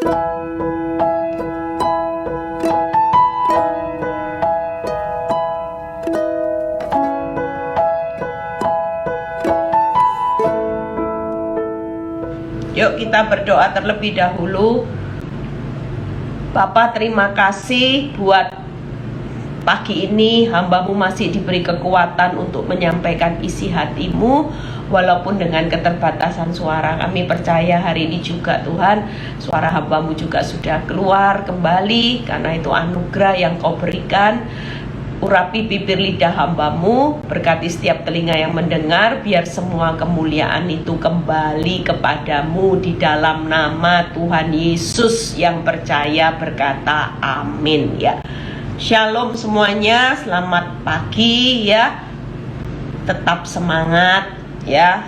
Yuk kita berdoa terlebih dahulu. Bapa, terima kasih buat pagi ini hamba-Mu masih diberi kekuatan untuk menyampaikan isi hati-Mu walaupun dengan keterbatasan suara. Kami percaya hari ini juga Tuhan, suara hamba-Mu juga sudah keluar kembali karena itu anugerah yang Kau berikan. Urapi bibir lidah hamba-Mu, berkati setiap telinga yang mendengar, biar semua kemuliaan itu kembali kepadamu di dalam nama Tuhan Yesus yang percaya berkata amin ya. Shalom semuanya, selamat pagi ya. Tetap semangat ya.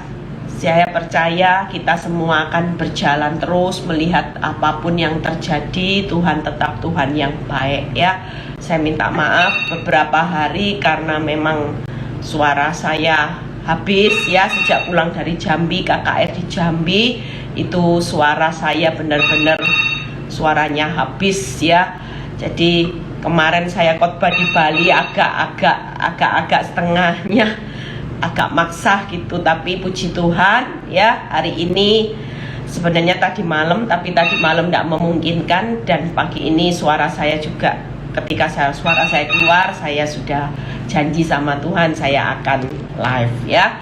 Saya percaya kita semua akan berjalan terus melihat apapun yang terjadi. Tuhan tetap Tuhan yang baik ya. Saya minta maaf beberapa hari karena memang suara saya habis ya. Sejak pulang dari Jambi, KKR di Jambi, itu suara saya benar-benar suaranya habis ya. Jadi kemarin saya khotbah di Bali agak setengahnya agak maksa gitu, tapi puji Tuhan ya, hari ini sebenarnya tadi malam tidak memungkinkan, dan pagi ini suara saya juga ketika suara saya keluar, saya sudah janji sama Tuhan saya akan live ya.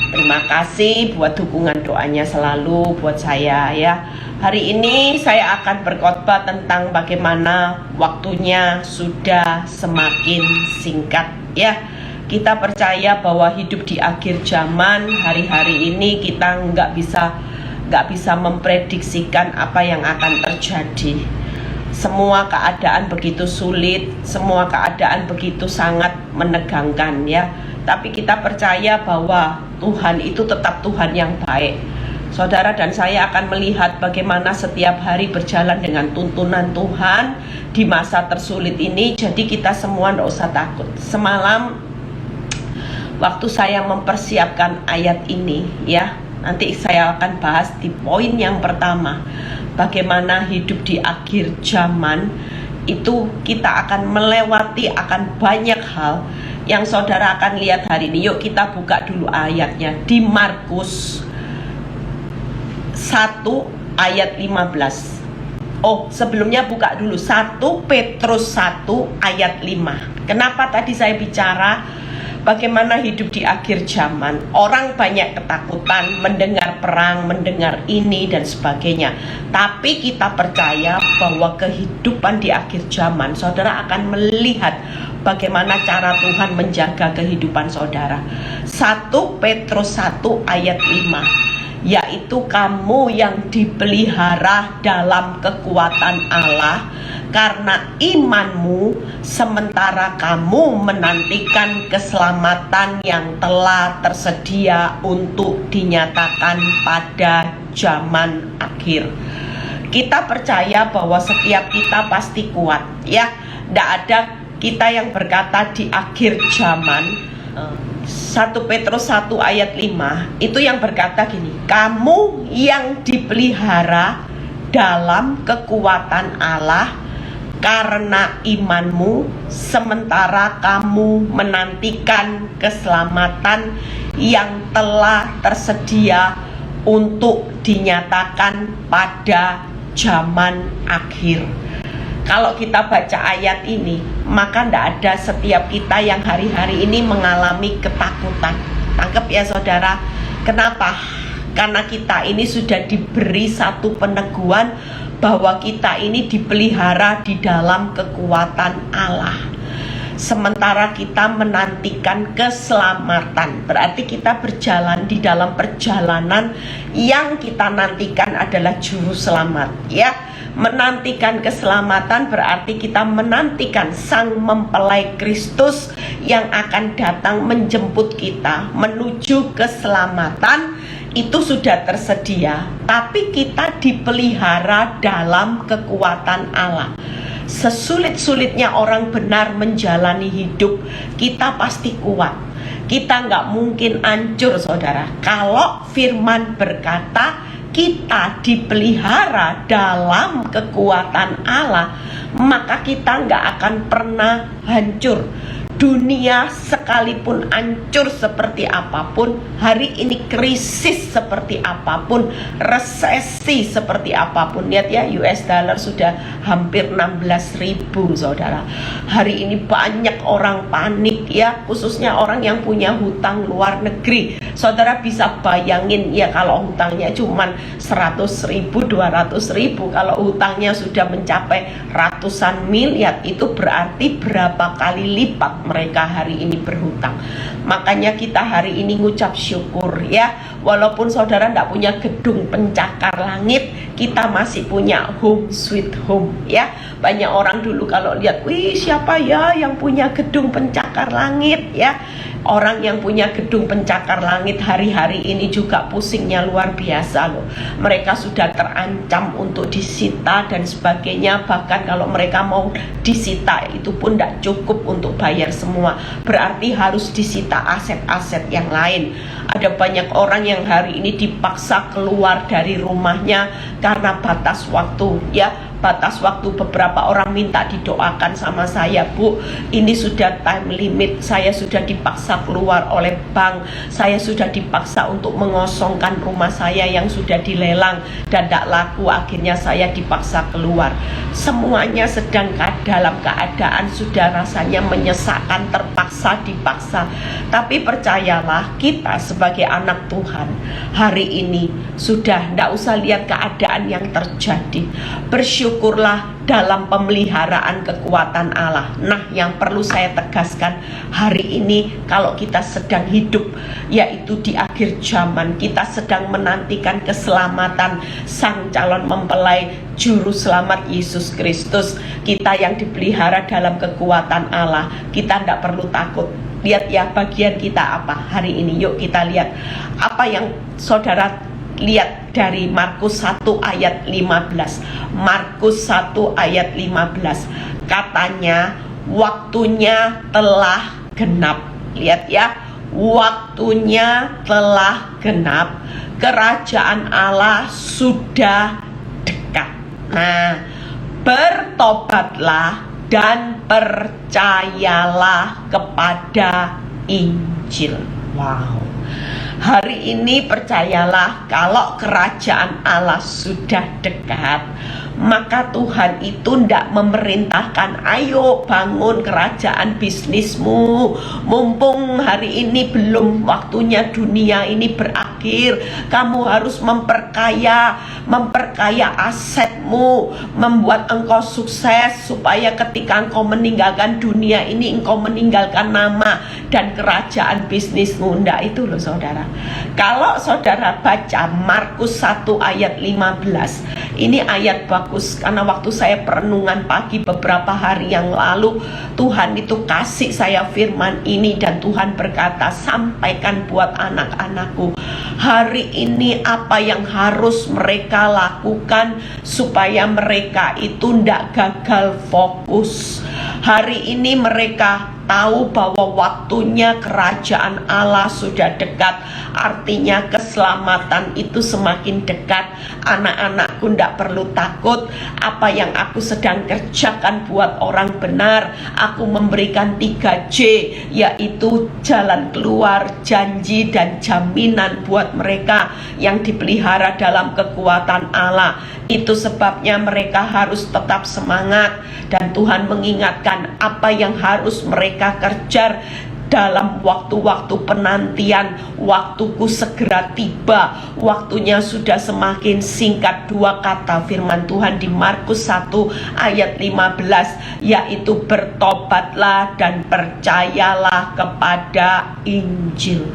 Terima kasih buat dukungan doanya selalu buat saya ya. Hari ini saya akan berkhotbah tentang bagaimana waktunya sudah semakin singkat ya. Kita percaya bahwa hidup di akhir zaman, hari-hari ini kita nggak bisa memprediksikan apa yang akan terjadi. Semua keadaan begitu sulit, semua keadaan begitu sangat menegangkan ya. Tapi kita percaya bahwa Tuhan itu tetap Tuhan yang baik. Saudara dan saya akan melihat bagaimana setiap hari berjalan dengan tuntunan Tuhan di masa tersulit ini. Jadi kita semua nggak usah takut. Semalam waktu saya mempersiapkan ayat ini ya, nanti saya akan bahas di poin yang pertama, bagaimana hidup di akhir zaman itu kita akan melewati akan banyak hal yang saudara akan lihat hari ini. Yuk kita buka dulu ayatnya di Markus 1 ayat 15. Oh, sebelumnya buka dulu 1 Petrus 1 ayat 5. Kenapa tadi saya bicara bagaimana hidup di akhir zaman? Orang banyak ketakutan, mendengar perang, mendengar ini dan sebagainya. Tapi kita percaya bahwa kehidupan di akhir zaman, saudara akan melihat bagaimana cara Tuhan menjaga kehidupan saudara. 1 Petrus 1 ayat 5, yaitu kamu yang dipelihara dalam kekuatan Allah karena imanmu, sementara kamu menantikan keselamatan yang telah tersedia untuk dinyatakan pada zaman akhir. Kita percaya bahwa setiap kita pasti kuat ya. Tidak ada kita yang berkata di akhir zaman. 1 Petrus 1 ayat 5 itu yang berkata gini, kamu yang dipelihara dalam kekuatan Allah karena imanmu, sementara kamu menantikan keselamatan yang telah tersedia untuk dinyatakan pada zaman akhir. Kalau kita baca ayat ini, maka tidak ada setiap kita yang hari-hari ini mengalami ketakutan. Tangkap ya saudara. Kenapa? Karena kita ini sudah diberi satu peneguhan bahwa kita ini dipelihara di dalam kekuatan Allah. Sementara kita menantikan keselamatan, berarti kita berjalan di dalam perjalanan yang kita nantikan adalah juru selamat ya. Menantikan keselamatan berarti kita menantikan sang mempelai Kristus yang akan datang menjemput kita menuju keselamatan. Itu sudah tersedia, tapi kita dipelihara dalam kekuatan Allah. Sesulit-sulitnya orang benar menjalani hidup, kita pasti kuat. Kita nggak mungkin hancur saudara. Kalau firman berkata kita dipelihara dalam kekuatan Allah, maka kita nggak akan pernah hancur. Dunia sekalipun hancur seperti apapun, hari ini krisis seperti apapun, resesi seperti apapun. Lihat ya, US dollar sudah hampir 16.000, saudara. Hari ini banyak orang panik ya, khususnya orang yang punya hutang luar negeri. Saudara bisa bayangin ya, kalau hutangnya cuman 100.000, 200.000, kalau hutangnya sudah mencapai ratusan miliar, itu berarti berapa kali lipat mereka hari ini berhutang. Makanya kita hari ini ngucap syukur ya, walaupun saudara tidak punya gedung pencakar langit, kita masih punya home sweet home ya. Banyak orang dulu kalau lihat, wih siapa ya yang punya gedung pencakar langit ya. Orang yang punya gedung pencakar langit hari-hari ini juga pusingnya luar biasa loh. Mereka sudah terancam untuk disita dan sebagainya. Bahkan kalau mereka mau disita, itu pun tidak cukup untuk bayar semua. Berarti harus disita aset-aset yang lain. Ada banyak orang yang hari ini dipaksa keluar dari rumahnya karena batas waktu ya. Batas waktu, beberapa orang minta didoakan sama saya, Bu, ini sudah time limit, saya sudah dipaksa keluar oleh bank, saya sudah dipaksa untuk mengosongkan rumah saya yang sudah dilelang dan tidak laku, akhirnya saya dipaksa keluar. Semuanya sedang dalam keadaan sudah rasanya menyesakkan, terpaksa, dipaksa. Tapi percayalah, kita sebagai anak Tuhan hari ini sudah tidak usah lihat keadaan yang terjadi, bersyukurlah dalam pemeliharaan kekuatan Allah. Nah, yang perlu saya tegaskan hari ini, kalau kita sedang hidup, yaitu di akhir zaman, kita sedang menantikan keselamatan Sang calon mempelai Juru Selamat Yesus Kristus. Kita yang dipelihara dalam kekuatan Allah, kita tidak perlu takut. Lihat ya, bagian kita apa hari ini. Yuk kita lihat apa yang saudara lihat dari Markus 1 ayat 15. Markus 1 ayat 15. Katanya waktunya telah genap. Lihat ya, waktunya telah genap. Kerajaan Allah sudah dekat. Nah, bertobatlah dan percayalah kepada Injil. Wow. Hari ini percayalah, kalau kerajaan Allah sudah dekat, maka Tuhan itu tidak memerintahkan, ayo bangun kerajaan bisnismu, mumpung hari ini belum waktunya dunia ini berakhir, kamu harus memperkaya asetmu, membuat engkau sukses, supaya ketika engkau meninggalkan dunia ini, engkau meninggalkan nama dan kerajaan bisnismu. Ndak, itu loh saudara. Kalau saudara baca Markus 1 ayat 15, ini ayat bagus, karena waktu saya perenungan pagi beberapa hari yang lalu, Tuhan itu kasih saya firman ini, dan Tuhan berkata, sampaikan buat anak-anakku, hari ini apa yang harus mereka lakukan supaya mereka itu tidak gagal fokus. Hari ini mereka tahu bahwa waktunya kerajaan Allah sudah dekat. Artinya keselamatan itu semakin dekat. Anak-anakku tidak perlu takut. Apa yang aku sedang kerjakan buat orang benar, aku memberikan 3J, yaitu jalan keluar, janji, dan jaminan buat mereka yang dipelihara dalam kekuatan Allah. Itu sebabnya mereka harus tetap semangat, dan Tuhan mengingatkan apa yang harus mereka kejar dalam waktu-waktu penantian. Waktuku segera tiba, waktunya sudah semakin singkat. 2 kata firman Tuhan di Markus 1 ayat 15, yaitu bertobatlah dan percayalah kepada Injil.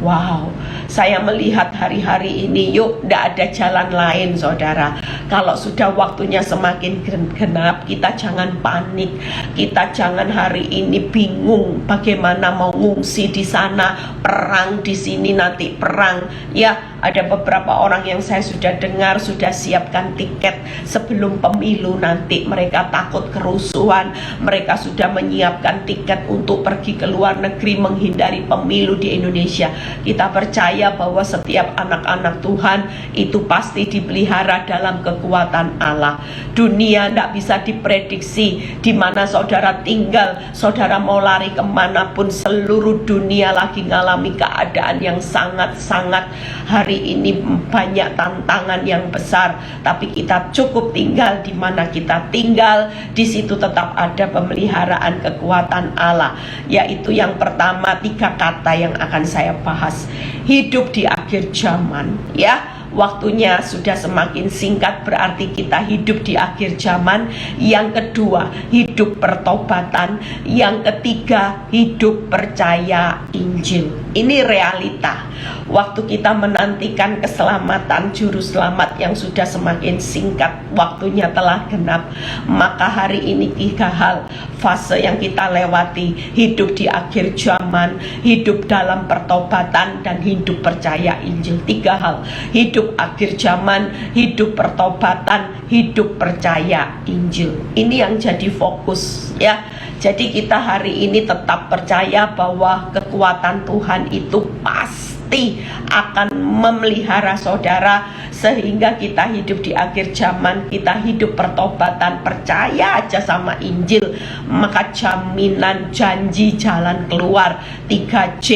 Wow, saya melihat hari-hari ini, yuk, tidak ada jalan lain saudara. Kalau sudah waktunya semakin genap, kita jangan panik, kita jangan hari ini bingung bagaimana mau ngungsi di sana, perang di sini, nanti perang. Ya, ada beberapa orang yang saya sudah dengar sudah siapkan tiket sebelum pemilu nanti, mereka takut kerusuhan, mereka sudah menyiapkan tiket untuk pergi ke luar negeri menghindari pemilu di Indonesia. Kita percaya bahwa setiap anak-anak Tuhan itu pasti dipelihara dalam kekuatan Allah. Dunia tidak bisa diprediksi di mana saudara tinggal, saudara mau lari kemanapun, seluruh dunia lagi ngalami keadaan yang sangat-sangat hari ini banyak tantangan yang besar. Tapi kita cukup tinggal di mana kita tinggal, di situ tetap ada pemeliharaan kekuatan Allah. Yaitu yang pertama, 3 kata yang akan saya bahas. Hidup di akhir zaman, ya. Waktunya sudah semakin singkat, berarti kita hidup di akhir zaman. Yang kedua, hidup pertobatan. Yang ketiga, hidup percaya Injil. Ini realita. Waktu kita menantikan keselamatan juru selamat yang sudah semakin singkat, waktunya telah genap. Maka hari ini 3 hal fase yang kita lewati: hidup di akhir zaman, hidup dalam pertobatan, dan hidup percaya Injil. 3 hal: hidup akhir zaman, hidup pertobatan, hidup percaya Injil. Ini yang jadi fokus, ya. Jadi kita hari ini tetap percaya bahwa kekuatan Tuhan itu pasti akan memelihara saudara, sehingga kita hidup di akhir zaman, kita hidup pertobatan, percaya aja sama Injil, maka jaminan janji jalan keluar 3J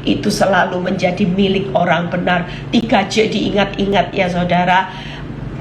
itu selalu menjadi milik orang benar. 3J diingat-ingat ya saudara.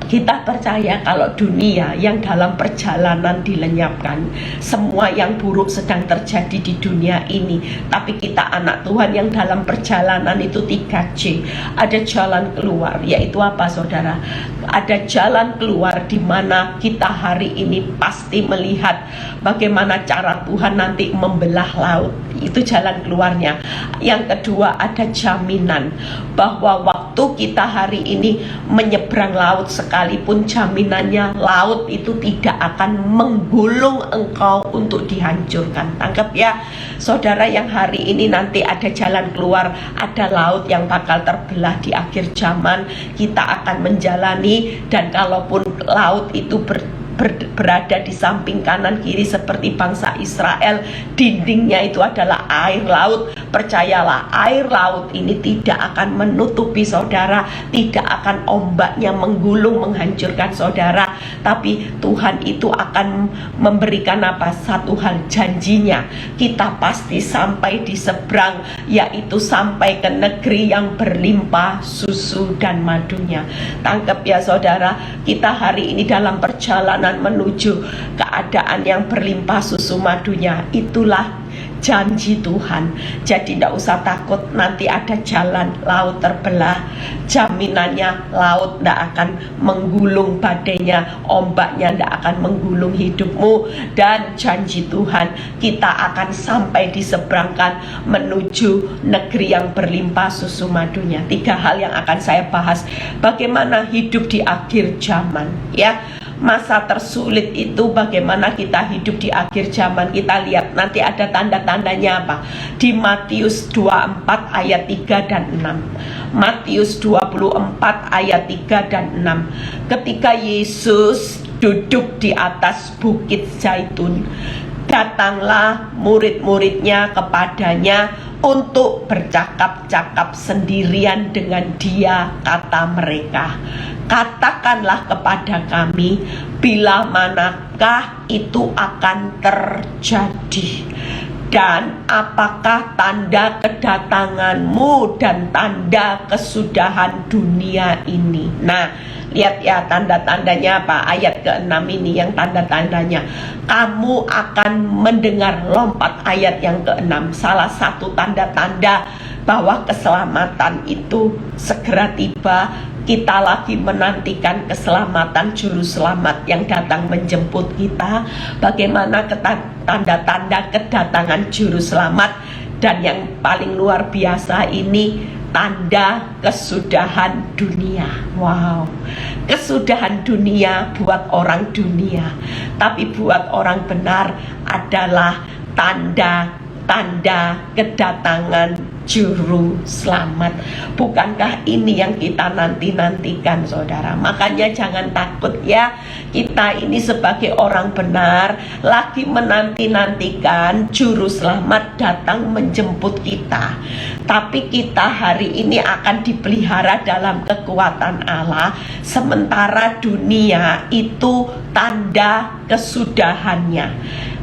Kita percaya kalau dunia yang dalam perjalanan dilenyapkan, semua yang buruk sedang terjadi di dunia ini. Tapi kita anak Tuhan yang dalam perjalanan itu 3J. Ada jalan keluar, yaitu apa saudara? Ada jalan keluar di mana kita hari ini pasti melihat bagaimana cara Tuhan nanti membelah laut. Itu jalan keluarnya. Yang kedua, ada jaminan bahwa waktu kita hari ini menyeberang laut, sekalipun jaminannya laut itu tidak akan menggulung engkau untuk dihancurkan. Tangkap ya saudara, yang hari ini nanti ada jalan keluar, ada laut yang bakal terbelah di akhir zaman. Kita akan menjalani, dan kalaupun laut itu berada di samping kanan kiri seperti bangsa Israel, dindingnya itu adalah air laut. Percayalah, air laut ini tidak akan menutupi saudara, tidak akan ombaknya menggulung menghancurkan saudara. Tapi Tuhan itu akan memberikan apa? Satu hal, janjinya. Kita pasti sampai di seberang, yaitu sampai ke negeri yang berlimpah susu dan madunya. Tangkap ya saudara, kita hari ini dalam perjalanan menuju keadaan yang berlimpah susu madunya. Itulah janji Tuhan. Jadi tidak usah takut nanti ada jalan laut terbelah. Jaminannya laut tidak akan menggulung badainya, ombaknya tidak akan menggulung hidupmu. Dan janji Tuhan, kita akan sampai diseberangkan menuju negeri yang berlimpah susu madunya. 3 hal yang akan saya bahas. Bagaimana hidup di akhir zaman, ya. Masa tersulit itu bagaimana kita hidup di akhir zaman. Kita lihat nanti ada tanda-tandanya apa di Matius 24 ayat 3 dan 6. Matius 24 ayat 3 dan 6. Ketika Yesus duduk di atas bukit Zaitun, datanglah murid-muridnya kepadanya untuk bercakap-cakap sendirian dengan dia. Kata mereka, katakanlah kepada kami, bila manakah itu akan terjadi, dan apakah tanda kedatanganmu dan tanda kesudahan dunia ini. Nah, lihat ya tanda-tandanya apa. Ayat ke-6 ini yang tanda-tandanya. Kamu akan mendengar, lompat ayat yang ke-6. Salah satu tanda-tanda bahwa keselamatan itu segera tiba. Kita lagi menantikan keselamatan juru selamat yang datang menjemput kita. Bagaimana tanda-tanda kedatangan juru selamat. Dan yang paling luar biasa ini, tanda kesudahan dunia. Wow, kesudahan dunia buat orang dunia, tapi buat orang benar adalah tanda-tanda kedatangan juru selamat. Bukankah ini yang kita nanti-nantikan, saudara? Makanya jangan takut ya. Kita ini sebagai orang benar lagi menanti-nantikan juru selamat datang menjemput kita. Tapi kita hari ini akan dipelihara dalam kekuatan Allah, sementara dunia itu tanda kesudahannya.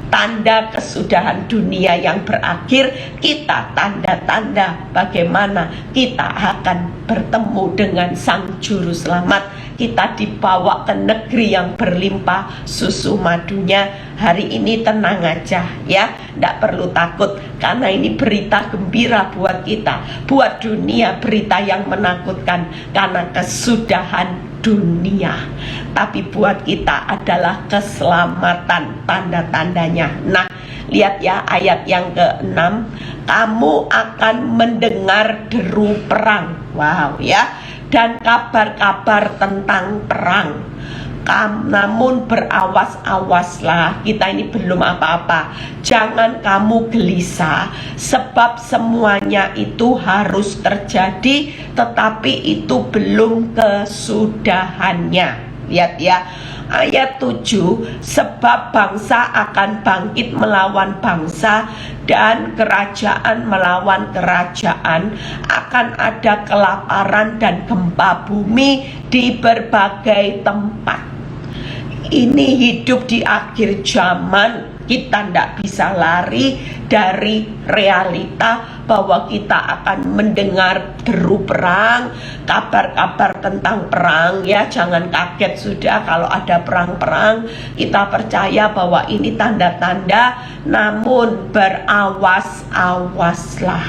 Tanda kesudahan dunia yang berakhir, kita tanda-tanda bagaimana kita akan bertemu dengan Sang Juru Selamat. Kita dibawa ke negeri yang berlimpah susu madunya. Hari ini tenang aja ya, tidak perlu takut, karena ini berita gembira buat kita. Buat dunia berita yang menakutkan karena kesudahan dunia, tapi buat kita adalah keselamatan, tanda-tandanya. Nah, lihat ya ayat yang ke-6, kamu akan mendengar deru perang. Wow ya, dan kabar-kabar tentang perang. Namun berawas-awaslah, kita ini belum apa-apa. Jangan kamu gelisah, sebab semuanya itu harus terjadi, tetapi itu belum kesudahannya. Lihat ya, ayat 7, sebab bangsa akan bangkit melawan bangsa dan kerajaan melawan kerajaan, akan ada kelaparan dan gempa bumi di berbagai tempat. Ini hidup di akhir zaman, kita tidak bisa lari dari realita bahwa kita akan mendengar deru perang, kabar-kabar tentang perang ya. Jangan kaget sudah kalau ada perang-perang. Kita percaya bahwa ini tanda-tanda, namun berawas-awaslah.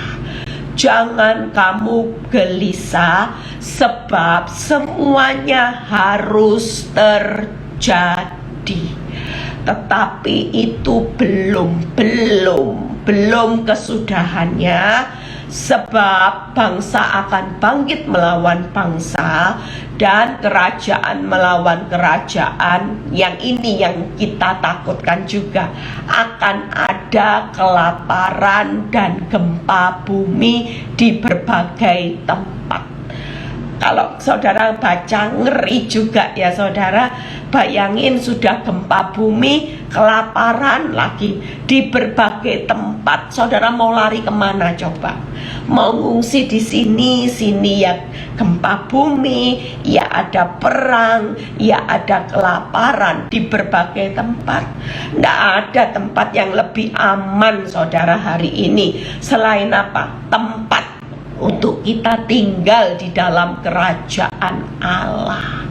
Jangan kamu gelisah, sebab semuanya harus terjadi, tetapi itu belum kesudahannya. Sebab bangsa akan bangkit melawan bangsa dan kerajaan melawan kerajaan. Yang ini yang kita takutkan juga. Akan ada kelaparan dan gempa bumi di berbagai tempat. Kalau saudara baca ngeri juga ya saudara. Bayangin sudah gempa bumi, kelaparan lagi di berbagai tempat. Saudara mau lari kemana coba? Mau ngungsi di sini ya gempa bumi, ya ada perang, ya ada kelaparan di berbagai tempat. Tidak ada tempat yang lebih aman saudara hari ini. Selain apa? Tempat untuk kita tinggal di dalam kerajaan Allah.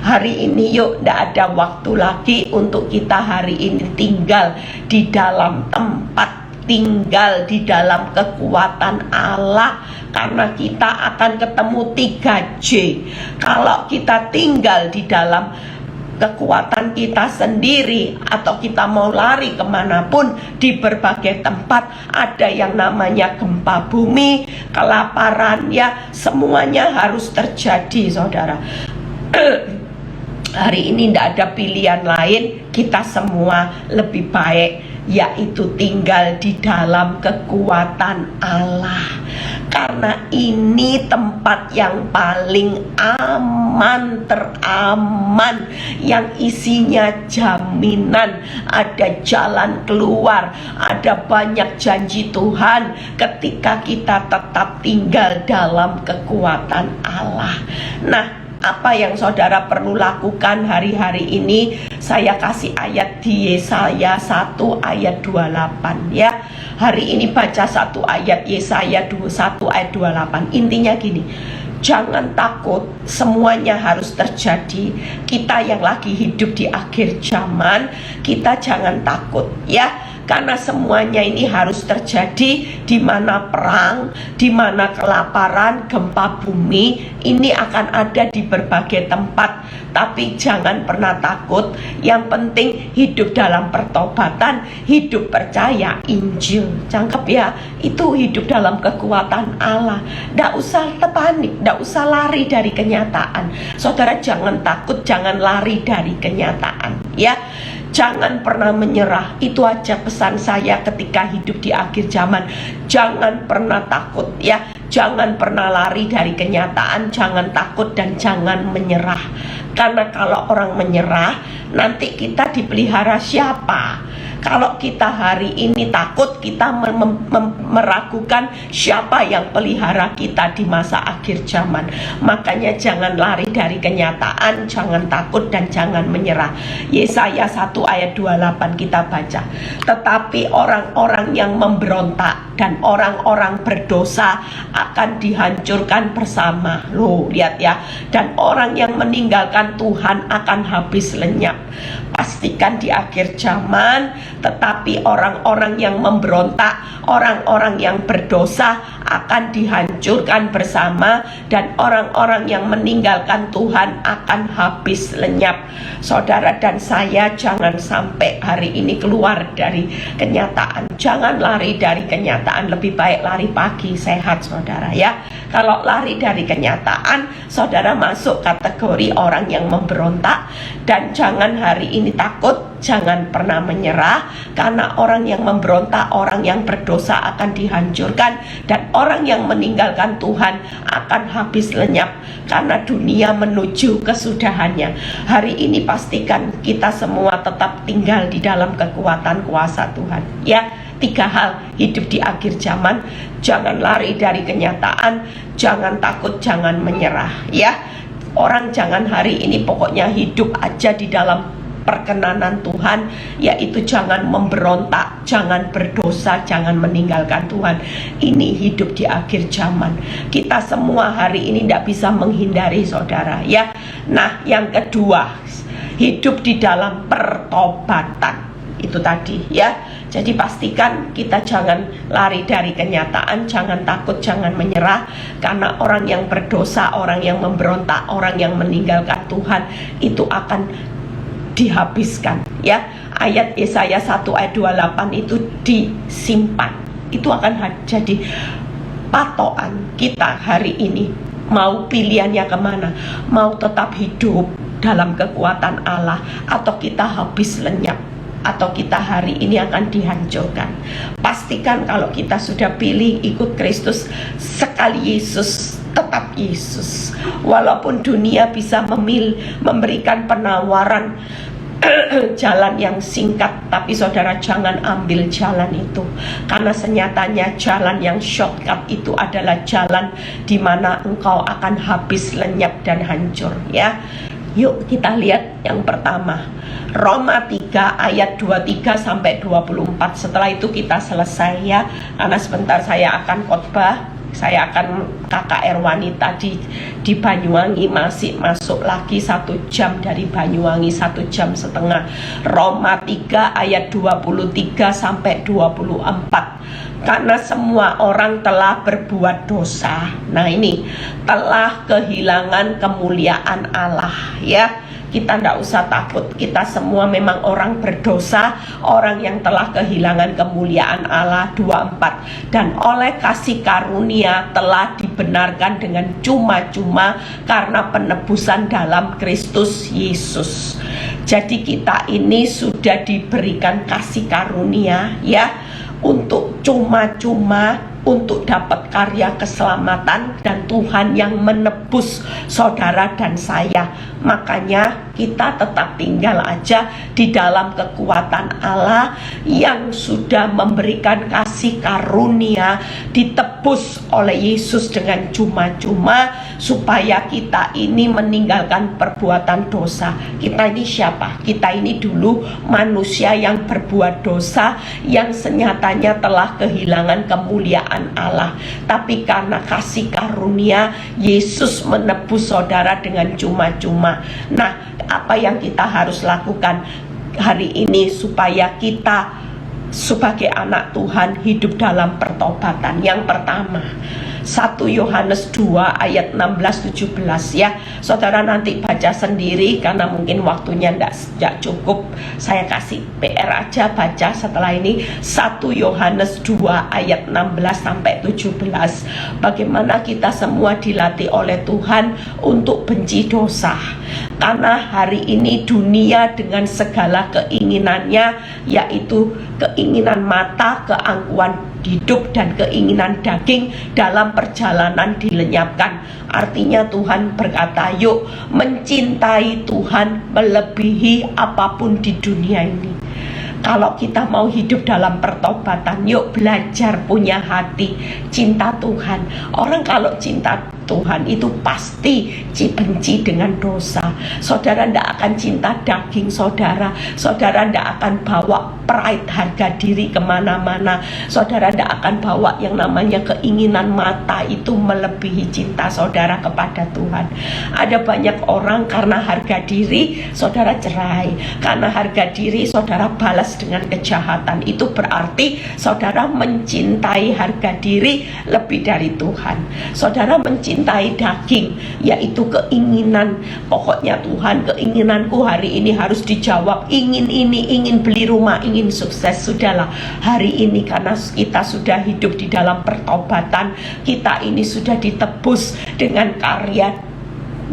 Hari ini yuk, tidak ada waktu lagi untuk kita hari ini tinggal di dalam tempat, tinggal di dalam kekuatan Allah, karena kita akan ketemu 3J. Kalau kita tinggal di dalam kekuatan kita sendiri, atau kita mau lari kemanapun di berbagai tempat, ada yang namanya gempa bumi, kelaparan ya, semuanya harus terjadi saudara. Hari ini tidak ada pilihan lain, kita semua lebih baik yaitu tinggal di dalam kekuatan Allah, karena ini tempat yang paling aman, teraman, yang isinya jaminan, ada jalan keluar, ada banyak janji Tuhan ketika kita tetap tinggal dalam kekuatan Allah. Nah, apa yang saudara perlu lakukan hari-hari ini? Saya kasih ayat di Yesaya 1 ayat 28 ya. Hari ini baca satu ayat Yesaya 1 ayat 28. Intinya gini, jangan takut, semuanya harus terjadi. Kita yang lagi hidup di akhir zaman, kita jangan takut ya. karena semuanya ini harus terjadi di mana perang, di mana kelaparan, gempa bumi ini akan ada di berbagai tempat. Tapi jangan pernah takut, yang penting hidup dalam pertobatan, hidup percaya Injil. Cangkep ya, itu hidup dalam kekuatan Allah. Nggak usah panik, nggak usah lari dari kenyataan. Saudara jangan takut, jangan lari dari kenyataan ya. Jangan pernah menyerah. Itu aja pesan saya ketika hidup di akhir zaman. Jangan pernah takut ya. Jangan pernah lari dari kenyataan. Jangan takut dan jangan menyerah. Karena kalau orang menyerah, nanti kita dipelihara siapa? Kalau kita hari ini takut, kita meragukan siapa yang pelihara kita di masa akhir zaman. Makanya jangan lari dari kenyataan, jangan takut dan jangan menyerah. Yesaya 1 ayat 28 kita baca. Tetapi orang-orang yang memberontak dan orang-orang berdosa akan dihancurkan bersama. Loh, lihat ya. Dan orang yang meninggalkan Tuhan akan habis lenyap. Pastikan di akhir zaman, tetapi orang-orang yang memberontak, orang-orang yang berdosa akan dihancurkan bersama, dan orang-orang yang meninggalkan Tuhan akan habis lenyap. Saudara dan saya jangan sampai hari ini keluar dari kenyataan. Jangan lari dari kenyataan, lebih baik lari pagi sehat saudara ya. Kalau lari dari kenyataan, saudara masuk kategori orang yang memberontak. Dan jangan hari ini takut, jangan pernah menyerah, karena orang yang memberontak, orang yang berdosa akan dihancurkan, dan orang yang meninggalkan Tuhan akan habis lenyap, karena dunia menuju kesudahannya. Hari ini pastikan kita semua tetap tinggal di dalam kekuatan kuasa Tuhan ya. 3 hal hidup di akhir zaman: jangan lari dari kenyataan, jangan takut, jangan menyerah ya. Orang jangan hari ini pokoknya hidup aja di dalam perkenanan Tuhan, yaitu jangan memberontak, jangan berdosa, jangan meninggalkan Tuhan. Ini hidup di akhir zaman. Kita semua hari ini tidak bisa menghindari saudara ya. Nah yang kedua, hidup di dalam pertobatan. Itu tadi ya. Jadi pastikan kita jangan lari dari kenyataan, jangan takut, jangan menyerah, karena orang yang berdosa, orang yang memberontak, orang yang meninggalkan Tuhan itu akan dihabiskan ya. Ayat Yesaya 1 ayat 28 itu disimpan. Itu akan jadi patokan kita hari ini. Mau pilihannya kemana? Mau tetap hidup dalam kekuatan Allah, atau kita habis lenyap, atau kita hari ini akan dihancurkan. Pastikan kalau kita sudah pilih ikut Kristus, sekali Yesus tetap Yesus. Walaupun dunia bisa memberikan penawaran jalan yang singkat, tapi saudara jangan ambil jalan itu, karena senyatanya jalan yang shortcut itu adalah jalan di mana engkau akan habis lenyap dan hancur ya. Yuk kita lihat yang pertama, Roma 3 ayat 23 sampai 24. Setelah itu kita selesai ya, karena sebentar saya akan khotbah. Saya akan KKR wanita di Banyuwangi, masih masuk lagi 1 jam dari Banyuwangi, 1,5 jam. Roma 3 ayat 23 sampai 24. Karena semua orang telah berbuat dosa. Nah ini, telah kehilangan kemuliaan Allah ya. Kita tidak usah takut, kita semua memang orang berdosa, orang yang telah kehilangan kemuliaan Allah. 24. Dan oleh kasih karunia telah dibenarkan dengan cuma-cuma karena penebusan dalam Kristus Yesus. Jadi kita ini sudah diberikan kasih karunia ya, untuk cuma-cuma, untuk dapat karya keselamatan, dan Tuhan yang menebus saudara dan saya. Makanya kita tetap tinggal aja di dalam kekuatan Allah yang sudah memberikan kasih karunia, ditebus oleh Yesus dengan cuma-cuma, supaya kita ini meninggalkan perbuatan dosa. Kita ini siapa? Kita ini dulu manusia yang berbuat dosa, yang senyatanya telah kehilangan kemuliaan Allah. Tapi karena kasih karunia, Yesus menebus saudara dengan cuma-cuma. Nah, apa yang kita harus lakukan hari ini supaya kita sebagai anak Tuhan hidup dalam pertobatan. Yang pertama, 1 Yohanes 2 ayat 16-17 ya. Saudara nanti baca sendiri karena mungkin waktunya tidak cukup. Saya kasih PR aja baca setelah ini 1 Yohanes 2 ayat 16-17. Bagaimana kita semua dilatih oleh Tuhan untuk benci dosa. Karena hari ini dunia dengan segala keinginannya, yaitu keinginan mata, keangkuhan hidup, dan keinginan daging dalam perjalanan dilenyapkan. Artinya Tuhan berkata, yuk mencintai Tuhan melebihi apapun di dunia ini. Kalau kita mau hidup dalam pertobatan, yuk belajar punya hati cinta Tuhan. Orang kalau cinta Tuhan itu pasti benci dengan dosa. Saudara tidak akan cinta daging saudara. Saudara tidak akan bawa pride, harga diri kemana-mana. Saudara tidak akan bawa yang namanya keinginan mata itu melebihi cinta saudara kepada Tuhan. Ada banyak orang karena harga diri saudara cerai. Karena harga diri saudara balas dengan kejahatan. Itu berarti saudara mencintai harga diri lebih dari Tuhan. Saudara mencintai daging, yaitu keinginan. Pokoknya Tuhan, keinginanku hari ini harus dijawab. Ingin ini, ingin beli rumah, ingin sukses. Sudahlah, hari ini karena kita sudah hidup di dalam pertobatan, kita ini sudah ditebus dengan karya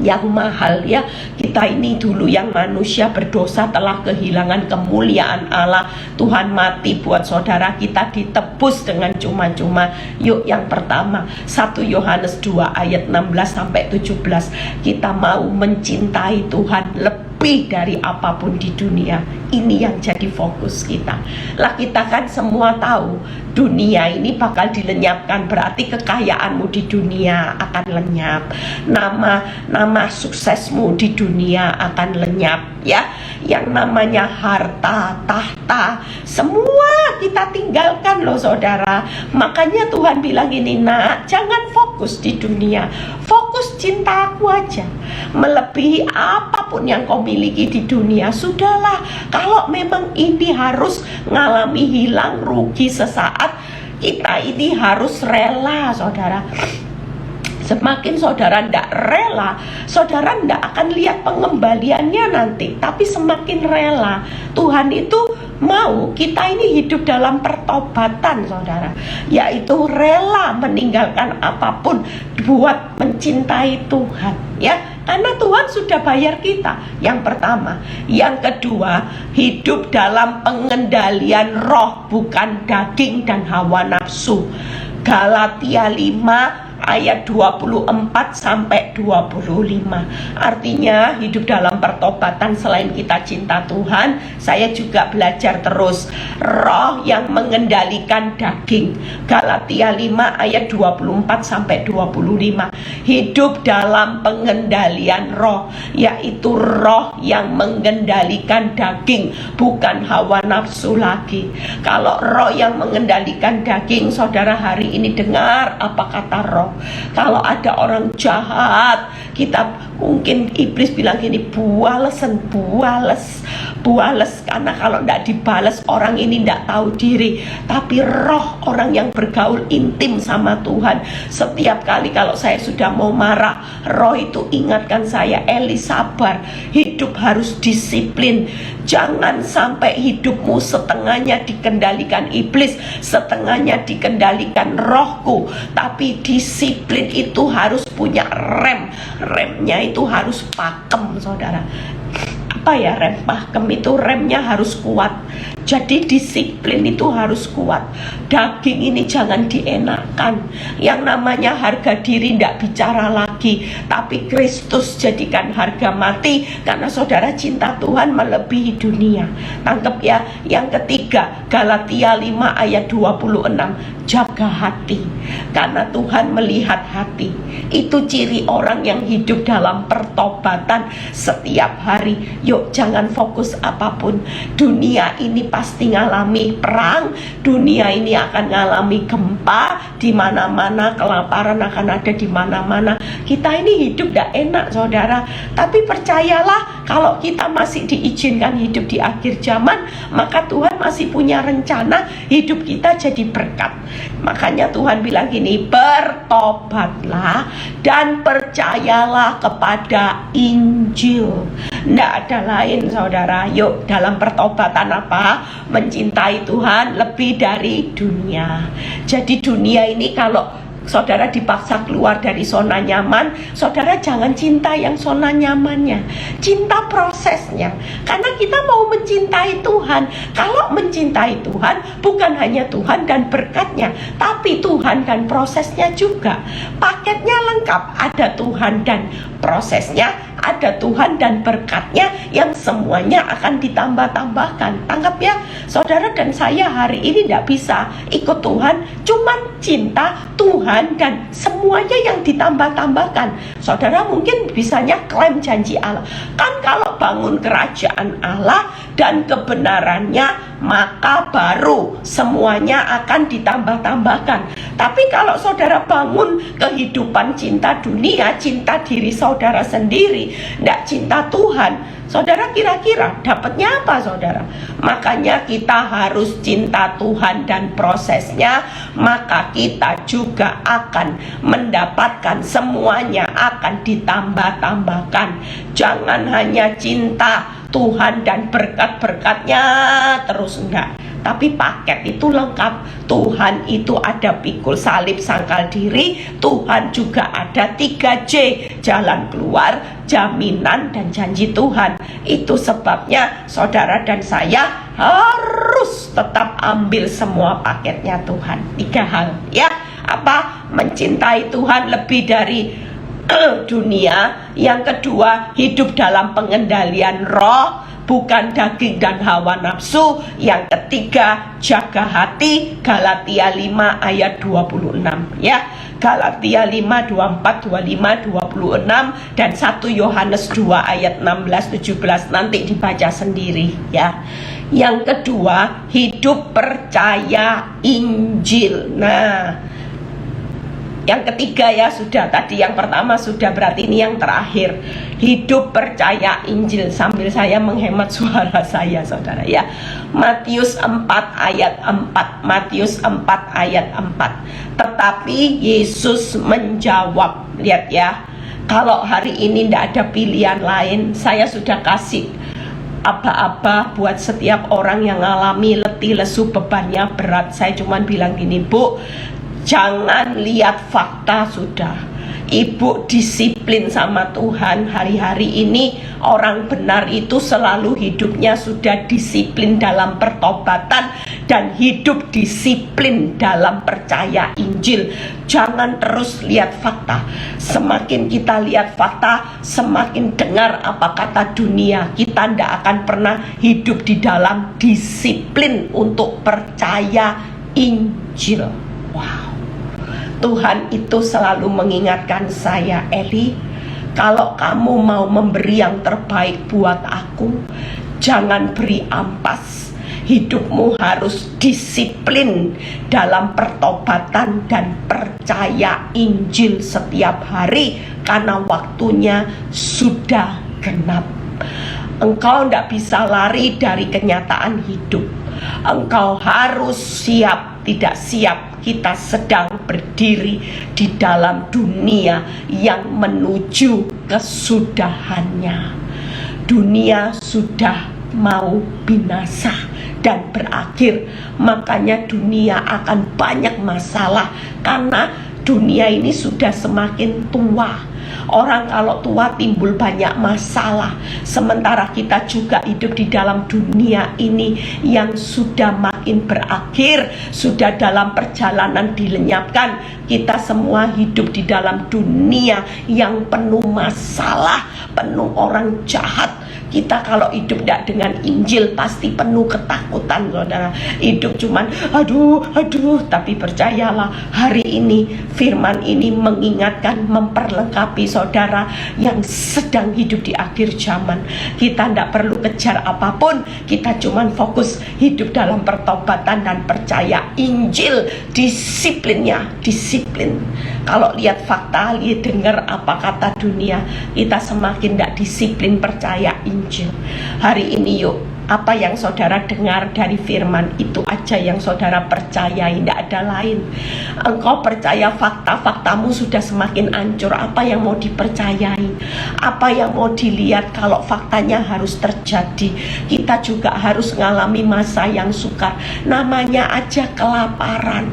yang mahal ya. Kita ini dulu yang manusia berdosa telah kehilangan kemuliaan Allah. Tuhan mati buat saudara, kita ditebus dengan cuma-cuma. Yuk yang pertama 1 Yohanes 2 ayat 16-17. Kita mau mencintai Tuhan lebih dari apapun di dunia. Ini yang jadi fokus kita. Lah kita kan semua tahu dunia ini bakal dilenyapkan. Berarti kekayaanmu di dunia akan lenyap. Nama suksesmu di dunia akan lenyap ya. Yang namanya harta, tahta, semua kita tinggalkan loh saudara. Makanya Tuhan bilang gini, nak, jangan fokus di dunia, fokus cinta aku aja melebihi apapun yang kau miliki di dunia. Sudahlah, kalau memang ini harus ngalami hilang rugi sesaat, kita ini harus rela saudara. Semakin saudara tidak rela, saudara tidak akan lihat pengembaliannya nanti. Tapi semakin rela, Tuhan itu mau kita ini hidup dalam pertobatan saudara, yaitu rela meninggalkan apapun buat mencintai Tuhan ya. Karena Tuhan sudah bayar kita. Yang pertama. Yang kedua, hidup dalam pengendalian roh, bukan daging dan hawa nafsu. Galatia 5 ayat 24-25. Artinya hidup dalam pertobatan, selain kita cinta Tuhan, saya juga belajar terus roh yang mengendalikan daging. Galatia 5 ayat 24-25. Hidup dalam pengendalian roh, yaitu roh yang mengendalikan daging, bukan hawa nafsu lagi. Kalau roh yang mengendalikan daging, saudara hari ini dengar apa kata roh. Kalau ada orang jahat, kita mungkin iblis bilang gini, buales, karena kalau tidak dibalas orang ini tidak tahu diri. Tapi roh orang yang bergaul intim sama Tuhan, setiap kali kalau saya sudah mau marah, roh itu ingatkan saya, Eli sabar, hidup harus disiplin. Jangan sampai hidupmu setengahnya dikendalikan iblis, setengahnya dikendalikan rohku. Tapi disiplin itu harus punya rem. Remnya itu harus pakem saudara. Apa ya rem pakem itu? Remnya harus kuat. Jadi disiplin itu harus kuat. Daging ini jangan dienakan. Yang namanya harga diri tidak bicara lagi, tapi Kristus jadikan harga mati. Karena saudara cinta Tuhan melebihi dunia. Tangkap ya. Yang ketiga, Galatia 5 ayat 26. Jaga hati, karena Tuhan melihat hati. Itu ciri orang yang hidup dalam pertobatan setiap hari. Yuk jangan fokus apapun. Dunia ini pasti ngalami perang, dunia ini akan ngalami gempa di mana-mana, kelaparan akan ada di mana-mana. Kita ini hidup tidak enak saudara, tapi percayalah, kalau kita masih diizinkan hidup di akhir zaman, maka Tuhan masih punya rencana hidup kita jadi berkat. Makanya Tuhan bilang gini, bertobatlah dan percayalah kepada Injil. Nggak ada lain saudara. Yuk, dalam pertobatan apa? Mencintai Tuhan lebih dari dunia. Jadi dunia ini kalau saudara dipaksa keluar dari zona nyaman, saudara jangan cinta yang zona nyamannya, cinta prosesnya. Karena kita mau mencintai Tuhan. Kalau mencintai Tuhan, bukan hanya Tuhan dan berkatnya, tapi Tuhan dan prosesnya juga. Paketnya lengkap, ada Tuhan dan prosesnya, ada Tuhan dan berkatnya, yang semuanya akan ditambah-tambahkan. Tangkap ya, saudara dan saya hari ini tidak bisa ikut Tuhan, cuman cinta Tuhan dan semuanya yang ditambah-tambahkan. Saudara mungkin bisanya klaim janji Allah. Kan kalau bangun kerajaan Allah dan kebenarannya, maka baru semuanya akan ditambah-tambahkan. Tapi kalau saudara bangun kehidupan cinta dunia, cinta diri saudara sendiri, tidak cinta Tuhan, saudara kira-kira dapatnya apa saudara? Makanya kita harus cinta Tuhan dan prosesnya, maka kita juga akan mendapatkan semuanya akan ditambah-tambahkan. Jangan hanya cinta Tuhan dan berkat-berkatnya terus, enggak. Tapi paket itu lengkap. Tuhan itu ada pikul salib sangkal diri, Tuhan juga ada 3J, jalan keluar, jaminan, dan janji Tuhan. Itu sebabnya saudara dan saya harus tetap ambil semua paketnya Tuhan. 3 hal ya. Apa? Mencintai Tuhan lebih dari dunia. Yang kedua, hidup dalam pengendalian roh, bukan daging dan hawa nafsu. Yang ketiga, jaga hati. Galatia 5 ayat 26 ya. Galatia 5, 24, 25, 26 dan 1 Yohanes 2 ayat 16, 17 nanti dibaca sendiri ya. Yang kedua, hidup percaya Injil. Nah, yang ketiga ya sudah, tadi yang pertama sudah, berarti ini yang terakhir. Hidup percaya Injil. Sambil saya menghemat suara saya saudara ya. Matius 4 ayat 4. Matius 4 ayat 4. Tetapi Yesus menjawab, lihat ya, kalau hari ini tidak ada pilihan lain, saya sudah kasih aba-aba buat setiap orang yang alami letih, lesu, bebannya berat. Saya cuma bilang gini, Bu, jangan lihat fakta sudah. Ibu disiplin sama Tuhan. Hari-hari ini orang benar itu selalu hidupnya sudah disiplin dalam pertobatan dan hidup disiplin dalam percaya Injil. Jangan terus lihat fakta. Semakin kita lihat fakta, semakin dengar apa kata dunia, kita tidak akan pernah hidup di dalam disiplin untuk percaya Injil. Wow. Tuhan itu selalu mengingatkan saya, Eli, kalau kamu mau memberi yang terbaik buat aku, jangan beri ampas. Hidupmu harus disiplin dalam pertobatan dan percaya Injil setiap hari, karena waktunya sudah genap. Engkau tidak bisa lari dari kenyataan hidup. Engkau harus siap. Tidak siap, kita sedang berdiri di dalam dunia yang menuju kesudahannya. Dunia sudah mau binasa dan berakhir. Makanya dunia akan banyak masalah, karena dunia ini sudah semakin tua. Orang kalau tua timbul banyak masalah. Sementara kita juga hidup di dalam dunia ini yang sudah makin berakhir, sudah dalam perjalanan dilenyapkan. Kita semua hidup di dalam dunia yang penuh masalah, penuh orang jahat. Kita kalau hidup tidak dengan Injil pasti penuh ketakutan saudara. Hidup cuman aduh, tapi percayalah, hari ini firman ini mengingatkan, memperlengkapi saudara yang sedang hidup di akhir zaman. Kita tidak perlu kejar apapun, kita cuman fokus hidup dalam pertobatan dan percaya Injil. Disiplinnya, disiplin. Kalau lihat fakta, lihat dengar apa kata dunia, kita semakin tidak disiplin percaya Injil. Hari ini yuk, Apa yang saudara dengar dari firman itu aja yang saudara percayai, tidak ada lain. Engkau percaya fakta-faktamu sudah semakin hancur, apa yang mau dipercayai? Apa yang mau dilihat kalau faktanya harus terjadi? Kita juga harus mengalami masa yang sukar, namanya aja kelaparan.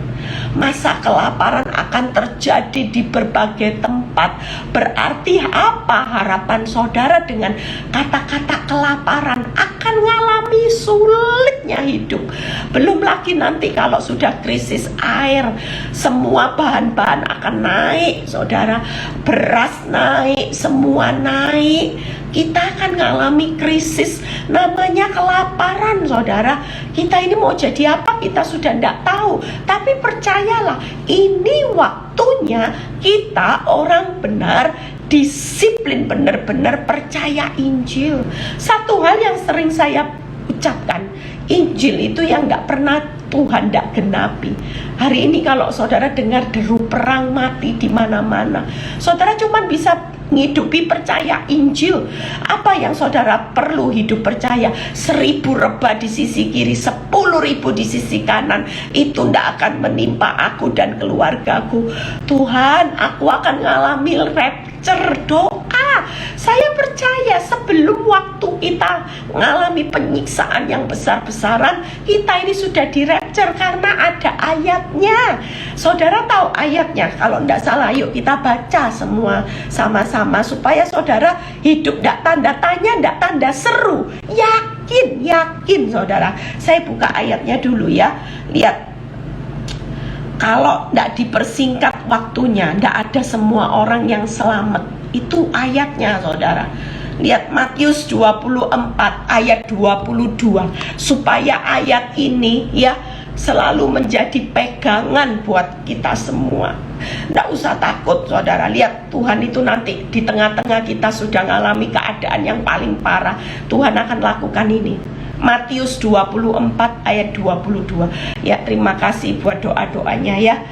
Masa kelaparan akan terjadi di berbagai tempat. Berarti apa harapan saudara dengan kata-kata kelaparan? Akan mengalami sulitnya hidup. Belum lagi nanti kalau sudah krisis air, semua bahan-bahan akan naik, saudara. Beras naik, semua naik. Kita akan mengalami krisis namanya kelaparan, saudara. Kita ini mau jadi apa kita sudah tidak tahu. Tapi percayalah, ini waktunya kita orang benar disiplin, benar-benar percaya Injil. Satu hal yang sering saya ucapkan, Injil itu yang nggak pernah Tuhan tidak genapi. Hari ini kalau saudara dengar deru perang mati di mana-mana, saudara cuma bisa menghidupi percaya Injil. Apa yang saudara perlu hidup percaya? 1000 rebah di sisi kiri, 10.000 di sisi kanan, itu tidak akan menimpa aku dan keluargaku. Tuhan, aku akan mengalami rapture. Doa, saya percaya sebelum waktu kita mengalami penyiksaan yang besar-besaran, kita ini sudah di rapture karena ada ayatnya. Saudara tahu ayatnya? Kalau tidak salah, yuk kita baca semua sama-sama supaya saudara hidup tidak tanda tanya, tidak tanda seru. Yakin saudara. Saya buka ayatnya dulu ya. Lihat, kalau tidak dipersingkat waktunya, tidak ada semua orang yang selamat. Itu ayatnya, saudara. Lihat Matius 24 ayat 22. Supaya ayat ini ya selalu menjadi pegangan buat kita semua. Tidak usah takut, saudara. Lihat, Tuhan itu nanti di tengah-tengah kita sudah mengalami keadaan yang paling parah, Tuhan akan lakukan ini. Matius 24 ayat 22. Ya, terima kasih buat doa-doanya ya.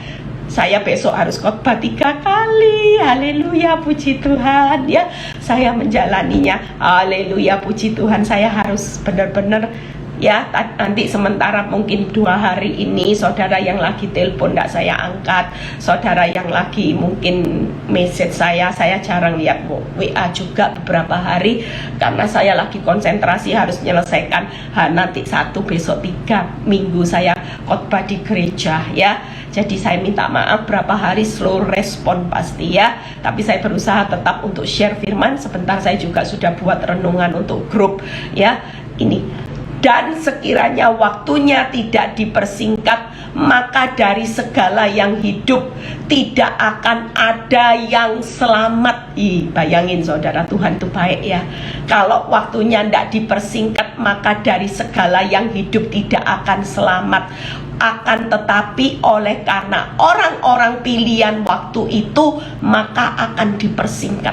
Saya besok harus khotbah 3 kali. Haleluya, puji Tuhan ya. Saya menjalaninya. Haleluya, puji Tuhan. Saya harus benar-benar ya, nanti sementara mungkin 2 hari ini saudara yang lagi telepon tidak saya angkat, saudara yang lagi mungkin message saya jarang lihat WA juga beberapa hari karena saya lagi konsentrasi harus menyelesaikan nanti 1, besok 3 minggu saya khotbah di gereja ya. Jadi saya minta maaf berapa hari slow respon pasti ya, tapi saya berusaha tetap untuk share firman. Sebentar saya juga sudah buat renungan untuk grup ya. Ini, dan sekiranya waktunya tidak dipersingkat, maka dari segala yang hidup tidak akan ada yang selamat. Bayangin saudara, Tuhan itu baik ya. Kalau waktunya tidak dipersingkat, maka dari segala yang hidup tidak akan selamat. Akan tetapi oleh karena orang-orang pilihan waktu itu, maka akan dipersingkat.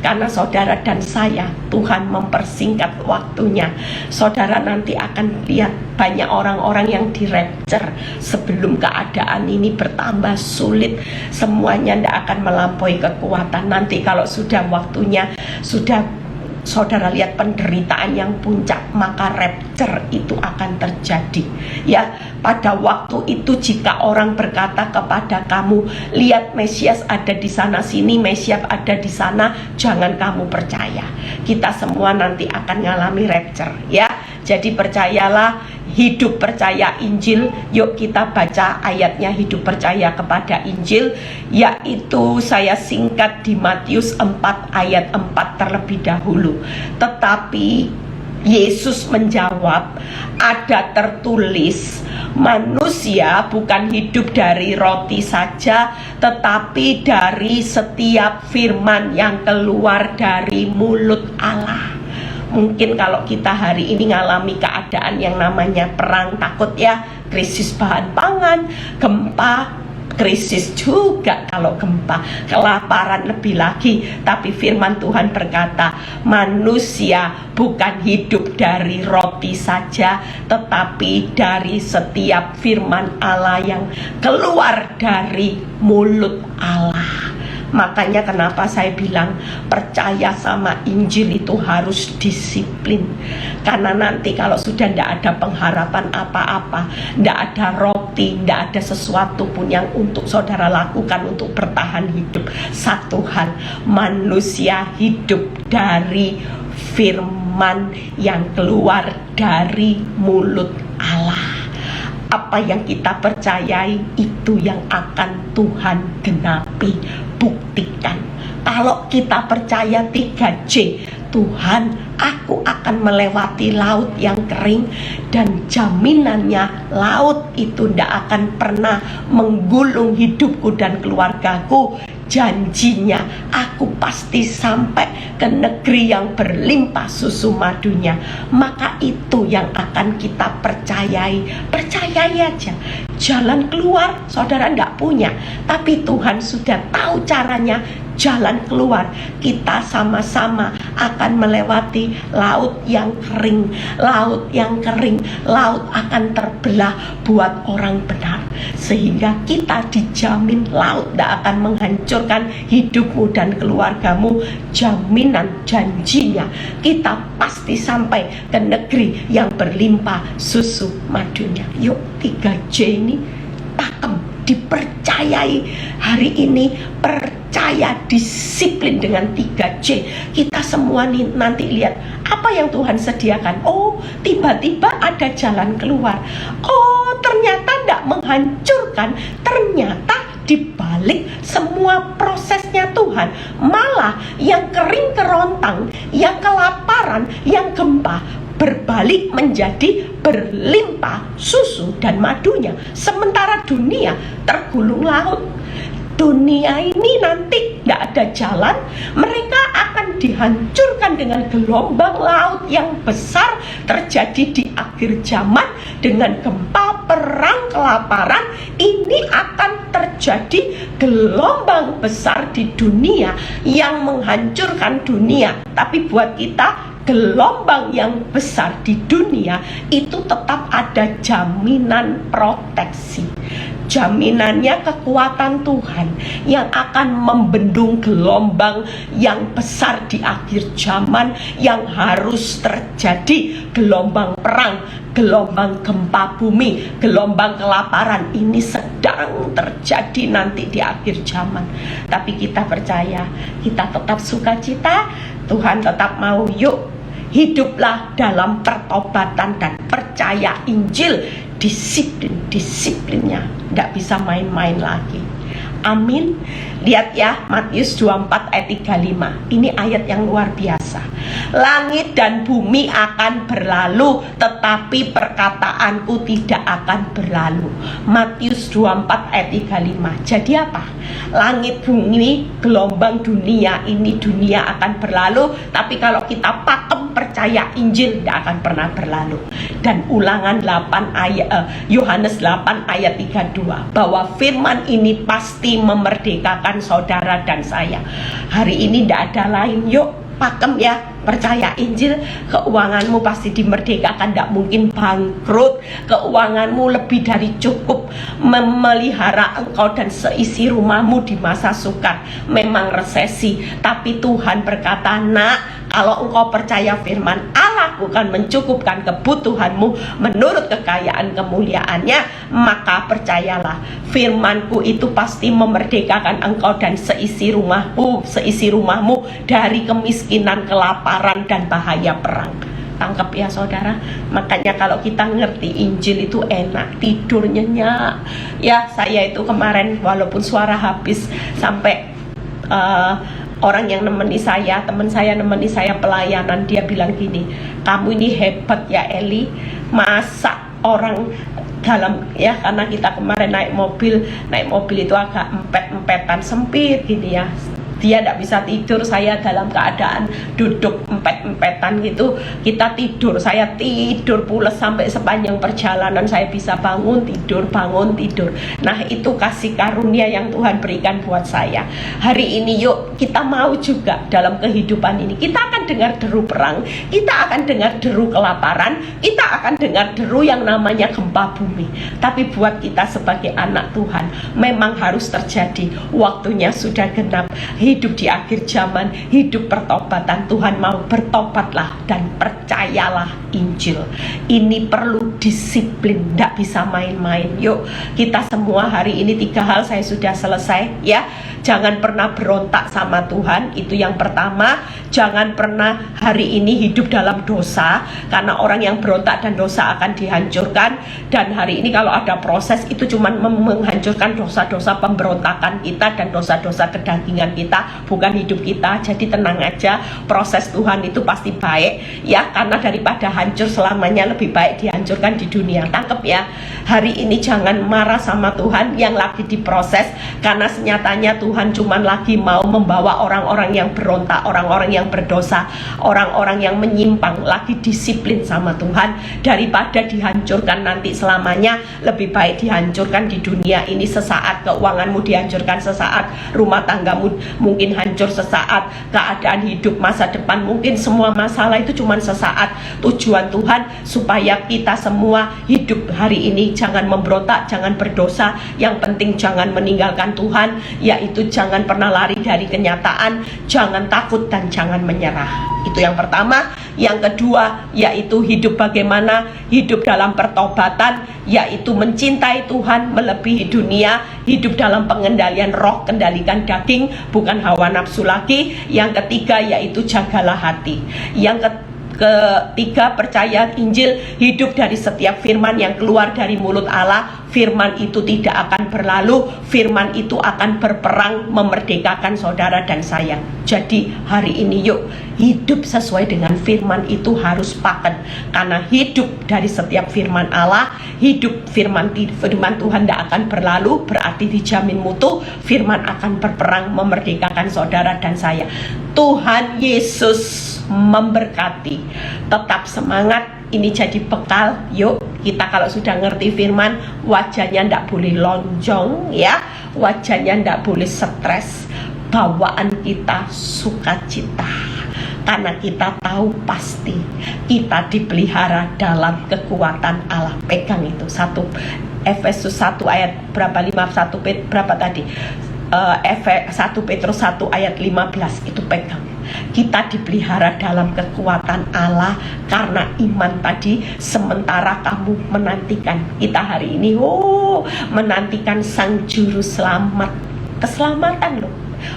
Karena saudara dan saya, Tuhan mempersingkat waktunya. Saudara nanti akan lihat banyak orang-orang yang di rapture sebelum keadaan ini bertambah sulit. Semuanya tidak akan melampaui kekuatan. Nanti kalau sudah waktunya, sudah saudara lihat penderitaan yang puncak, maka rapture itu akan terjadi ya. Pada waktu itu jika orang berkata kepada kamu, lihat Mesias ada di sana sini, Mesias ada di sana, jangan kamu percaya. Kita semua nanti akan mengalami rapture ya. Jadi percayalah, hidup percaya Injil. Yuk kita baca ayatnya, hidup percaya kepada Injil, yaitu saya singkat di Matius 4 ayat 4 terlebih dahulu. Tetapi Yesus menjawab, ada tertulis, manusia bukan hidup dari roti saja, tetapi dari setiap firman yang keluar dari mulut Allah. Mungkin kalau kita hari ini ngalami keadaan yang namanya perang, takut ya, krisis bahan pangan, gempa, krisis juga kalau gempa, kelaparan lebih lagi. Tapi firman Tuhan berkata, manusia bukan hidup dari roti saja, tetapi dari setiap firman Allah yang keluar dari mulut Allah. Makanya kenapa saya bilang percaya sama Injil itu harus disiplin. Karena nanti kalau sudah tidak ada pengharapan apa-apa, tidak ada roti, tidak ada sesuatu pun yang untuk saudara lakukan untuk bertahan hidup. Satu hal, manusia hidup dari firman yang keluar dari mulut Allah. Apa yang kita percayai itu yang akan Tuhan genapi, buktikan. Kalau kita percaya 3J, Tuhan, aku akan melewati laut yang kering, dan jaminannya laut itu tidak akan pernah menggulung hidupku dan keluargaku. Janjinya, aku pasti sampai ke negeri yang berlimpah susu madunya. Maka itu yang akan kita percayai. Percayai aja. Jalan keluar saudara tidak punya, tapi Tuhan sudah tahu caranya. Jalan keluar, kita sama-sama akan melewati laut yang kering. Laut yang kering, laut akan terbelah buat orang benar, sehingga kita dijamin laut tidak akan menghancurkan hidupmu dan keluargamu. Jaminan janjinya, kita pasti sampai ke negeri yang berlimpah susu madunya. Yuk, 3J ini pakem, dipercayai hari ini. Percaya, disiplin dengan 3J. Kita semua nih nanti lihat apa yang Tuhan sediakan. Oh, tiba-tiba ada jalan keluar. Oh, ternyata tidak menghancurkan. Ternyata dibalik semua prosesnya Tuhan, malah yang kering kerontang, yang kelaparan, yang gempa berbalik menjadi berlimpah susu dan madunya. Sementara dunia tergulung laut. Dunia ini nanti tidak ada jalan, mereka akan dihancurkan dengan gelombang laut yang besar terjadi di akhir zaman dengan gempa, perang, kelaparan. Ini akan terjadi gelombang besar di dunia yang menghancurkan dunia. Tapi buat kita, gelombang yang besar di dunia itu tetap ada jaminan proteksi. Jaminannya kekuatan Tuhan yang akan membendung gelombang yang besar di akhir zaman yang harus terjadi. Gelombang perang, gelombang gempa bumi, gelombang kelaparan ini sedang terjadi nanti di akhir zaman. Tapi kita percaya, kita tetap sukacita, Tuhan tetap mau. Yuk, hiduplah dalam pertobatan dan percaya Injil. Disiplinnya nggak bisa main-main lagi. Amin. Lihat ya, Matius 24 ayat 35. Ini ayat yang luar biasa. Langit dan bumi akan berlalu, tetapi perkataanku tidak akan berlalu. Matius 24 ayat 35. Jadi apa? Langit, bumi, gelombang dunia ini, dunia akan berlalu, tapi kalau kita pakem percaya Injil, tidak akan pernah berlalu. Dan Ulangan 8 ayat Yohanes 8 ayat 32, bahwa firman ini pasti memerdekakan saudara dan saya. Hari ini tidak ada lain. Yuk, pakem ya, percaya Injil. Keuanganmu pasti dimerdekakan, tidak mungkin bangkrut. Keuanganmu lebih dari cukup memelihara engkau dan seisi rumahmu di masa sukar. Memang resesi, tapi Tuhan berkata, nak, kalau engkau percaya firman Allah akan mencukupkan kebutuhanmu menurut kekayaan kemuliaannya, maka percayalah, firmanku itu pasti memerdekakan engkau dan seisi rumahmu dari kemiskinan, kelaparan, dan bahaya perang. Tangkap ya saudara. Makanya kalau kita ngerti Injil itu enak, tidur nyenyak. Ya, saya itu kemarin walaupun suara habis, sampai orang yang nemeni saya, teman saya nemeni saya pelayanan, dia bilang gini, kamu ini hebat ya Eli, masa orang dalam, ya karena kita kemarin naik mobil itu agak empet-empetan, sempit gini ya, dia tidak bisa tidur, saya dalam keadaan duduk empet-empetan gitu. Kita tidur, saya tidur pules sampai sepanjang perjalanan. Saya bisa bangun tidur, bangun tidur. Nah, itu kasih karunia yang Tuhan berikan buat saya. Hari ini yuk kita mau juga dalam kehidupan ini. Kita akan dengar deru perang, kita akan dengar deru kelaparan, kita akan dengar deru yang namanya gempa bumi. Tapi buat kita sebagai anak Tuhan, memang harus terjadi. Waktunya sudah genap. Hidup di akhir zaman, hidup pertobatan. Tuhan mau bertobatlah dan percayalah Injil. Ini perlu disiplin, tidak bisa main-main. Yuk kita semua hari ini 3 hal saya sudah selesai ya. Jangan pernah berontak sama Tuhan, itu yang pertama. Jangan pernah hari ini hidup dalam dosa, karena orang yang berontak dan dosa akan dihancurkan. Dan hari ini kalau ada proses, itu cuma menghancurkan dosa-dosa pemberontakan kita dan dosa-dosa kedagingan kita, bukan hidup kita. Jadi tenang aja, proses Tuhan itu pasti baik ya, karena daripada hancur selamanya, lebih baik dihancurkan di dunia. Tangkep ya. Hari ini jangan marah sama Tuhan yang lagi diproses, karena senyatanya Tuhan cuma lagi mau membawa orang-orang yang berontak, orang-orang yang berdosa, orang-orang yang menyimpang lagi disiplin sama Tuhan. Daripada dihancurkan nanti selamanya, lebih baik dihancurkan di dunia ini sesaat. Keuanganmu dihancurkan sesaat, rumah tanggamu mungkin hancur sesaat, keadaan hidup masa depan mungkin semua masalah itu cuma sesaat. Tujuan Tuhan supaya kita semua hidup hari ini jangan memberontak, jangan berdosa. Yang penting jangan meninggalkan Tuhan, yaitu jangan pernah lari dari kenyataan, jangan takut dan jangan menyerah. Itu yang pertama. Yang kedua yaitu hidup bagaimana? Hidup dalam pertobatan, yaitu mencintai Tuhan melebihi dunia, hidup dalam pengendalian roh, kendalikan daging, bukan hawa nafsu lagi. Yang ketiga yaitu jagalah hati. Yang ketiga percaya Injil, hidup dari setiap firman yang keluar dari mulut Allah. Firman itu tidak akan berlalu, firman itu akan berperang memerdekakan saudara dan saya. Jadi hari ini yuk hidup sesuai dengan firman itu harus paken, karena hidup dari setiap firman Allah, hidup firman Tuhan tidak akan berlalu, berarti dijamin mutu. Firman akan berperang memerdekakan saudara dan saya. Tuhan Yesus memberkati. Tetap semangat. Ini jadi bekal. Yuk kita kalau sudah ngerti firman, wajahnya ndak boleh lonjong ya, wajahnya ndak boleh stres, bawaan kita sukacita, karena kita tahu pasti kita dipelihara dalam kekuatan Allah. Pegang itu. Efesus 1 ayat berapa? 51 berapa tadi? 1 Petrus 1 ayat 15 itu pegang. Kita dipelihara dalam kekuatan Allah karena iman tadi. Sementara kamu menantikan, kita hari ini menantikan Sang Juru Selamat, keselamatan loh.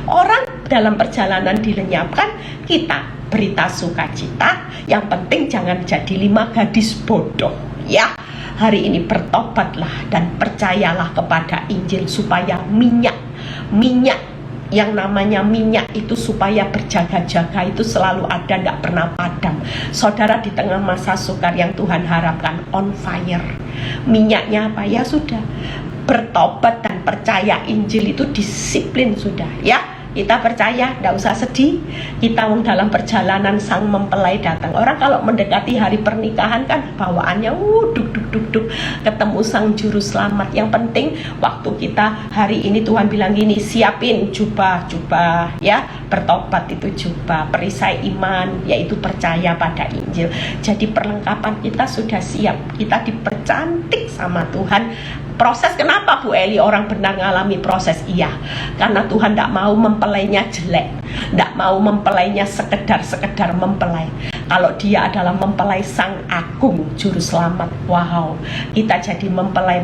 Orang dalam perjalanan dilenyapkan, kita berita sukacita. Yang penting jangan jadi 5 gadis bodoh ya. Hari ini bertobatlah dan percayalah kepada Injil supaya minyak yang namanya minyak itu supaya berjaga-jaga itu selalu ada, tidak pernah padam. Saudara di tengah masa sukar yang Tuhan harapkan on fire. Minyaknya apa? Ya sudah, bertobat dan percaya Injil itu disiplin sudah ya. Kita percaya, tidak usah sedih. Kita dalam perjalanan sang mempelai datang. Orang kalau mendekati hari pernikahan kan bawaannya duk, ketemu sang juru selamat. Yang penting waktu kita hari ini Tuhan bilang gini, siapin jubah ya, bertobat itu jubah, perisai iman yaitu percaya pada Injil. Jadi perlengkapan kita sudah siap. Kita dipercantik sama Tuhan. Proses, kenapa Bu Eli orang benar ngalami proses? Iya, karena Tuhan tidak mau mempelainya jelek, tidak mau mempelainya sekedar mempelai. Kalau dia adalah mempelai Sang Agung Juru Selamat, wow, kita jadi mempelai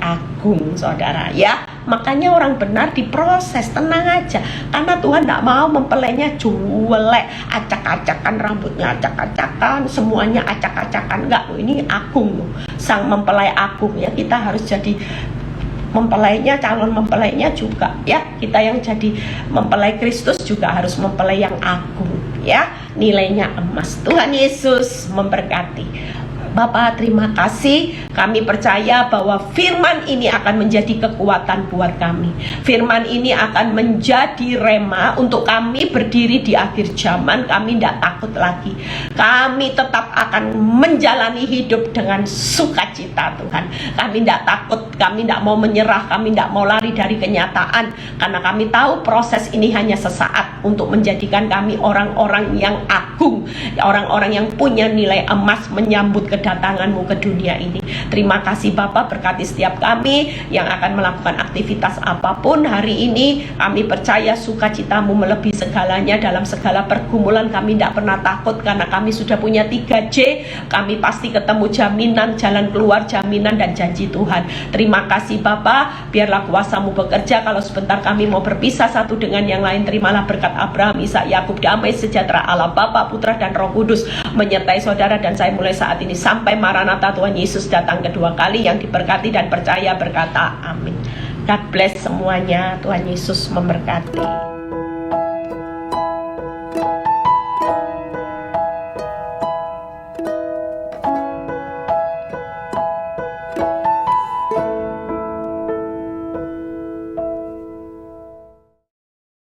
agung saudara ya. Makanya orang benar diproses, tenang aja, karena Tuhan tidak mau mempelainya jelek, acak-acakan, rambutnya acak-acakan, semuanya acak-acakan. Enggak, ini agung loh, sang mempelai agung ya. Kita harus jadi mempelainya, calon mempelainya juga ya. Kita yang jadi mempelai Kristus juga harus mempelai yang agung ya, nilainya emas. Tuhan Yesus memberkati. Bapa, terima kasih. Kami percaya bahwa firman ini akan menjadi kekuatan buat kami. Firman ini akan menjadi rema untuk kami berdiri di akhir zaman. Kami tidak takut lagi. Kami tetap akan menjalani hidup dengan sukacita, Tuhan. Kami tidak takut, kami tidak mau menyerah, kami tidak mau lari dari kenyataan. Karena kami tahu proses ini hanya sesaat untuk menjadikan kami orang-orang yang agung, orang-orang yang punya nilai emas menyambut kedatanganmu ke dunia ini. Terima kasih Bapak, berkati setiap kami yang akan melakukan aktivitas apapun hari ini. Kami percaya sukacitamu melebihi segalanya. Dalam segala pergumulan kami tidak pernah takut, karena kami sudah punya 3J. Kami pasti ketemu jaminan, jalan keluar, jaminan dan janji Tuhan. Terima kasih Bapak, biarlah kuasamu bekerja. Kalau sebentar kami mau berpisah satu dengan yang lain, terimalah berkat Abraham, Ishak, Yakub, damai sejahtera Allah Bapa, Putra dan Roh Kudus menyertai saudara dan saya mulai saat ini sampai Maranatha Tuhan Yesus datang kedua kali. Yang diberkati dan percaya berkata amin. God bless semuanya. Tuhan Yesus memberkati.